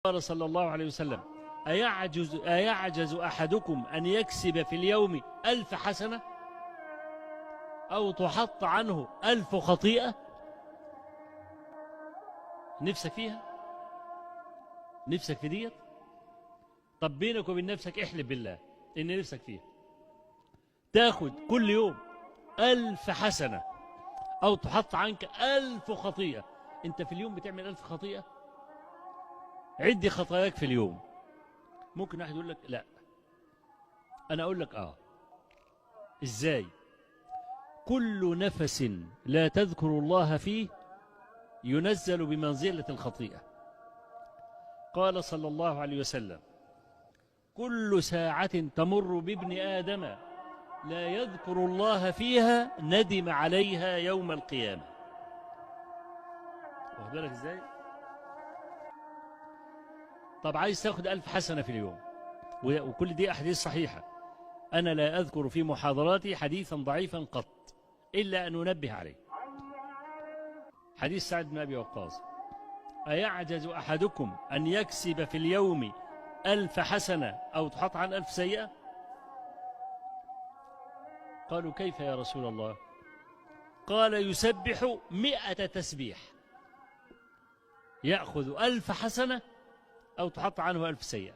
قال صلى الله عليه وسلم: أيعجز أحدكم أن يكسب في اليوم 1000 حسنة أو تحط عنه 1000 خطيئة؟ نفسك فيها؟ نفسك في ديت؟ طب بينك وبين نفسك احلف بالله إن نفسك فيها، تاخد كل يوم 1000 حسنة أو تحط عنك 1000 خطيئة. أنت في اليوم بتعمل 1000 خطيئة؟ عدي خطاياك في اليوم. ممكن واحد يقول لك لا، أنا أقول لك إزاي؟ كل نفس لا تذكر الله فيه ينزل بمنزلة الخطيئة. قال صلى الله عليه وسلم: كل ساعة تمر بابن آدم لا يذكر الله فيها ندم عليها يوم القيامة. واخد بالك ازاي؟ طب عايز تاخد 1000 حسنة في اليوم، وكل دي أحاديث صحيحة. أنا لا أذكر في محاضراتي حديثا ضعيفا قط إلا أن أنبه عليه. حديث سعد بن أبي وقاص: أيعجز أحدكم أن يكسب في اليوم 1000 حسنة أو تحط عن 1000 سيئة؟ قالوا: كيف يا رسول الله؟ قال: يسبح 100 تسبيح، يأخذ 1000 حسنة أو تحط عنه 1000 سيئة.